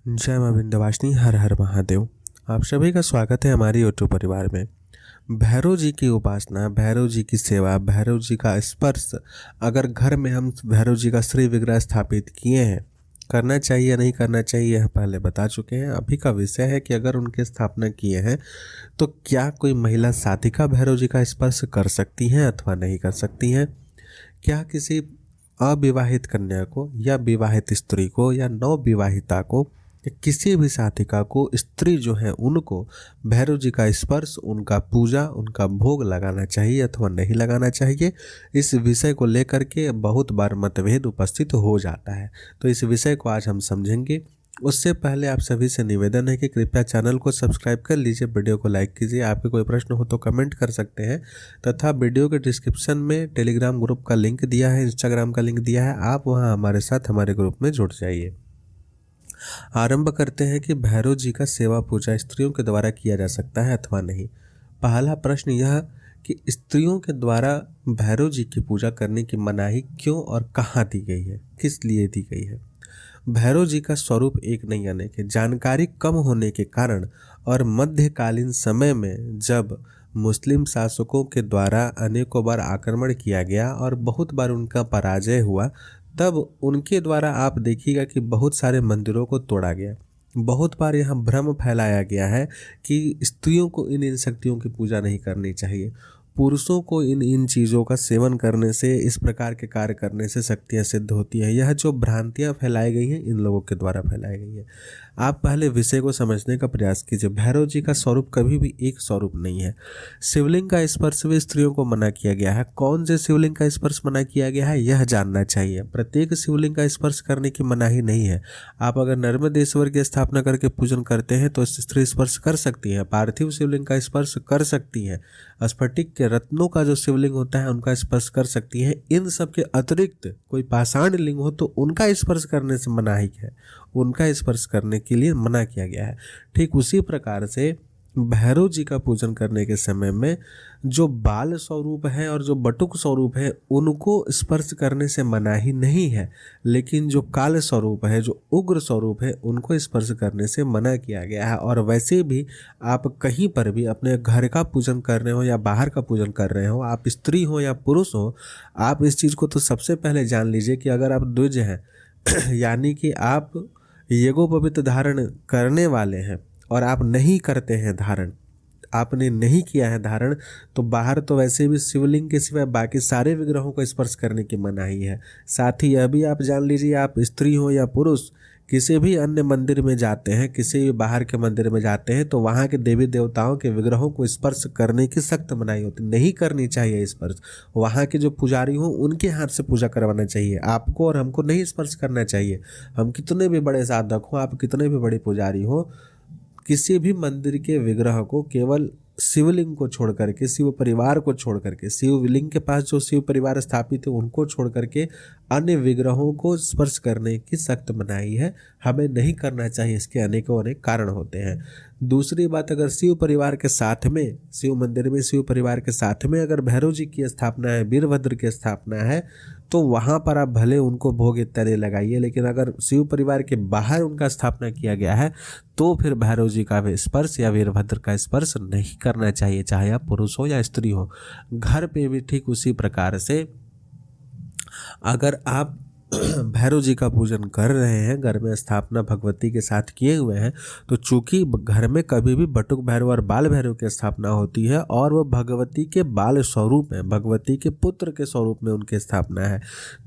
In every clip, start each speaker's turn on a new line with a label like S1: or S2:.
S1: जय मां विंध्यवासिनी, हर हर महादेव। आप सभी का स्वागत है हमारे यूट्यूब परिवार में। भैरव जी की उपासना, भैरव जी की सेवा, भैरव जी का स्पर्श अगर घर में हम भैरव जी का श्री विग्रह स्थापित किए हैं, करना चाहिए या नहीं करना चाहिए यह पहले बता चुके हैं। अभी का विषय है कि अगर उनके स्थापना किए हैं तो क्या कोई महिला साधिका भैरव जी का स्पर्श कर सकती हैं अथवा नहीं कर सकती हैं। क्या किसी अविवाहित कन्या को या विवाहित स्त्री को या नवविवाहिता को या किसी भी साधिका को, स्त्री जो है उनको भैरव जी का स्पर्श, उनका पूजा, उनका भोग लगाना चाहिए अथवा नहीं लगाना चाहिए। इस विषय को लेकर के बहुत बार मतभेद उपस्थित हो जाता है, तो इस विषय को आज हम समझेंगे। उससे पहले आप सभी से निवेदन है कि कृपया चैनल को सब्सक्राइब कर लीजिए, वीडियो को लाइक कीजिए। आपके कोई प्रश्न हो तो कमेंट कर सकते हैं, तथा वीडियो के डिस्क्रिप्शन में टेलीग्राम ग्रुप का लिंक दिया है, इंस्टाग्राम का लिंक दिया है, आप वहां हमारे साथ हमारे ग्रुप में जुड़ जाइए। आरंभ करते हैं कि भैरव जी का सेवा पूजा स्त्रियों के द्वारा किया जा सकता है अथवा नहीं। पहला प्रश्न यह कि स्त्रियों के द्वारा भैरव जी की पूजा करने की मनाही क्यों और कहाँ दी गई है, किस लिए दी गई है। भैरव जी का स्वरूप एक नहीं आने के, जानकारी कम होने के कारण और मध्यकालीन समय में जब मुस्लिम शासकों के द्वारा अनेकों बार आक्रमण किया गया और बहुत बार उनका पराजय हुआ, तब उनके द्वारा आप देखिएगा कि बहुत सारे मंदिरों को तोड़ा गया। बहुत बार यहाँ भ्रम फैलाया गया है कि स्त्रियों को इन शक्तियों की पूजा नहीं करनी चाहिए, पुरुषों को इन चीज़ों का सेवन करने से, इस प्रकार के कार्य करने से शक्तियाँ सिद्ध होती है। यह जो भ्रांतियाँ फैलाई गई हैं इन लोगों के द्वारा फैलाई गई है। आप पहले विषय को समझने का प्रयास कीजिए। भैरव जी का स्वरूप कभी भी एक स्वरूप नहीं है। शिवलिंग का स्पर्श भी स्त्रियों को मना किया गया है। कौन से शिवलिंग का स्पर्श मना किया गया है यह जानना चाहिए। प्रत्येक शिवलिंग का स्पर्श करने की मनाही नहीं है। आप अगर नर्मदेश्वर की स्थापना करके पूजन करते हैं तो स्त्री स्पर्श कर सकती है, पार्थिव शिवलिंग का स्पर्श कर सकती है, स्फटिक के रत्नों का जो शिवलिंग होता है उनका स्पर्श कर सकती है। इन सब के अतिरिक्त कोई पाषाण लिंग हो तो उनका स्पर्श करने से मनाही है, उनका स्पर्श करने के लिए मना किया गया है। ठीक उसी प्रकार से भैरव जी का पूजन करने के समय में जो बाल स्वरूप है और जो बटुक स्वरूप है उनको स्पर्श करने से मनाही नहीं है, लेकिन जो काल स्वरूप है, जो उग्र स्वरूप है, उनको स्पर्श करने से मना किया गया है। और वैसे भी आप कहीं पर भी अपने घर का पूजन कर रहे हो या बाहर का पूजन कर रहे हो, आप स्त्री हो या पुरुष हो, आप इस चीज़ को तो सबसे पहले जान लीजिए कि अगर आप द्विज हैं यानी कि आप यज्ञोपवीत धारण करने वाले हैं और आप नहीं करते हैं धारण, आपने नहीं किया है धारण, तो बाहर तो वैसे भी शिवलिंग के सिवाय बाकी सारे विग्रहों को स्पर्श करने की मनाही है। साथ ही यह भी आप जान लीजिए, आप स्त्री हो या पुरुष किसी भी अन्य मंदिर में जाते हैं, किसी भी बाहर के मंदिर में जाते हैं, तो वहाँ के देवी देवताओं के विग्रहों को स्पर्श करने की सख्त मनाही होती, नहीं करनी चाहिए स्पर्श। वहाँ के जो पुजारी हो उनके हाथ से पूजा करवाना चाहिए, आपको और हमको नहीं स्पर्श करना चाहिए। हम कितने भी बड़े साधक हो, आप कितने भी बड़े पुजारी हो, किसी भी मंदिर के विग्रह को केवल शिवलिंग को छोड़ करके, शिव परिवार को छोड़ करके, शिवलिंग के पास जो शिव परिवार स्थापित है उनको छोड़ करके अन्य विग्रहों को स्पर्श करने की सख्त मनाही है, हमें नहीं करना चाहिए। इसके अनेकों अनेक कारण होते हैं। दूसरी बात, अगर शिव परिवार के साथ में, शिव मंदिर में शिव परिवार के साथ में अगर भैरव जी की स्थापना है, वीरभद्र की स्थापना है, तो वहाँ पर आप भले उनको भोग इत्यादि लगाइए, लेकिन अगर शिव परिवार के बाहर उनका स्थापना किया गया है तो फिर भैरव जी का स्पर्श या वीरभद्र का स्पर्श नहीं करना चाहिए, चाहे आप पुरुष हो या स्त्री हो। घर पे भी ठीक उसी प्रकार से अगर आप भैरव जी का पूजन कर रहे हैं, घर में स्थापना भगवती के साथ किए हुए हैं, तो चूंकि घर में कभी भी बटुक भैरव और बाल भैरव की स्थापना होती है और वह भगवती के बाल स्वरूप है, भगवती के पुत्र के स्वरूप में उनकी स्थापना है,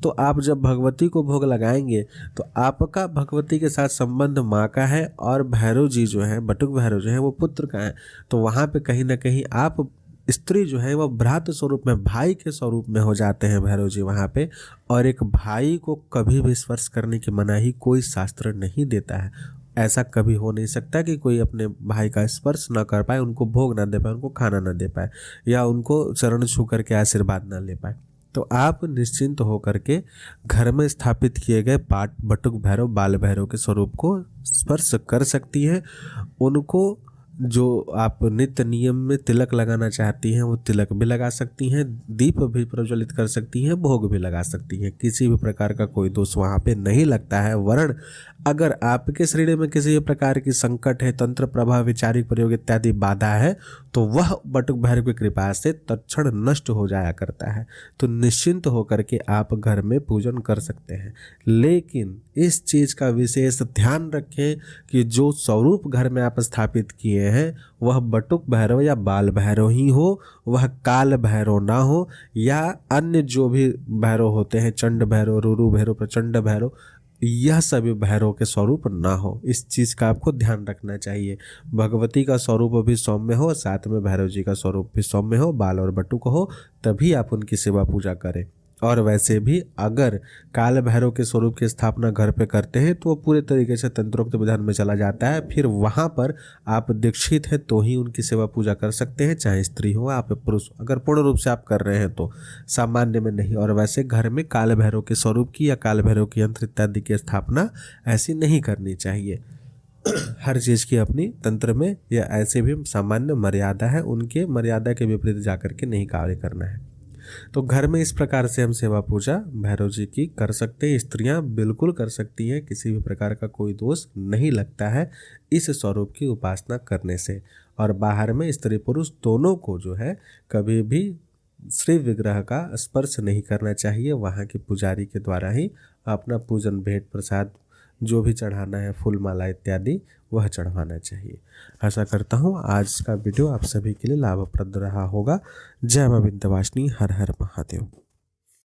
S1: तो आप जब भगवती को भोग लगाएंगे तो आपका भगवती के साथ संबंध माँ का है और भैरव जी जो है, बटुक भैरव जो है, वो पुत्र का है। तो वहाँ पे कहीं ना कहीं आप स्त्री जो है वह भ्रात स्वरूप में, भाई के स्वरूप में हो जाते हैं भैरव जी वहाँ पे। और एक भाई को कभी भी स्पर्श करने की मनाही कोई शास्त्र नहीं देता है। ऐसा कभी हो नहीं सकता कि कोई अपने भाई का स्पर्श ना कर पाए, उनको भोग ना दे पाए, उनको खाना ना दे पाए या उनको चरण छू करके आशीर्वाद ना ले पाए। तो आप निश्चिंत होकर के घर में स्थापित किए गए पाट बटुक भैरव, बाल भैरव के स्वरूप को स्पर्श कर सकती हैं। उनको जो आप नित्य नियम में तिलक लगाना चाहती हैं वो तिलक भी लगा सकती हैं, दीप भी प्रज्वलित कर सकती हैं, भोग भी लगा सकती हैं। किसी भी प्रकार का कोई दोष वहाँ पे नहीं लगता है। वरण अगर आपके शरीर में किसी भी प्रकार की संकट है, तंत्र प्रभाव, वैचारिक प्रयोग इत्यादि बाधा है, तो वह बटुक भैरव की कृपा से तत्क्षण नष्ट हो जाया करता है। तो निश्चिंत होकर के आप घर में पूजन कर सकते हैं। लेकिन इस चीज़ का विशेष ध्यान रखें कि जो स्वरूप घर में आप स्थापित किए हैं वह बटुक भैरव या बाल भैरव ही हो, वह काल भैरव ना हो, या अन्य जो भी भैरव होते हैं, चंड भैरव, रुरु भैरव, प्रचंड भैरव, यह सभी भैरव के स्वरूप ना हो। इस चीज़ का आपको ध्यान रखना चाहिए। भगवती का स्वरूप भी सौम्य हो, साथ में भैरव जी का स्वरूप भी सौम्य हो, बाल और बटुक हो, तभी आप उनकी सेवा पूजा करें। और वैसे भी अगर काल भैरव के स्वरूप की स्थापना घर पे करते हैं तो वो पूरे तरीके से तंत्रोक्त विधान में चला जाता है। फिर वहाँ पर आप दीक्षित हैं तो ही उनकी सेवा पूजा कर सकते हैं, चाहे स्त्री हो आप पुरुष, अगर पूर्ण रूप से आप कर रहे हैं तो, सामान्य में नहीं। और वैसे घर में काल भैरव के स्वरूप की या काल भैरव की यंत्र इत्यादि की स्थापना ऐसी नहीं करनी चाहिए। हर चीज़ की अपनी तंत्र में या ऐसे भी सामान्य मर्यादा है, उनके मर्यादा के विपरीत जाकर के नहीं कार्य करना है। तो घर में इस प्रकार से हम सेवा पूजा भैरव जी की कर सकते हैं। स्त्रियां बिल्कुल कर सकती हैं, किसी भी प्रकार का कोई दोष नहीं लगता है इस स्वरूप की उपासना करने से। और बाहर में स्त्री पुरुष दोनों को जो है कभी भी श्री विग्रह का स्पर्श नहीं करना चाहिए। वहाँ के पुजारी के द्वारा ही अपना पूजन भेंट प्रसाद जो भी चढ़ाना है, फूल माला इत्यादि, वह चढ़वाना चाहिए। आशा करता हूँ आज का वीडियो आप सभी के लिए लाभप्रद रहा होगा। जय मां विंध्यवासिनी, हर हर महादेव।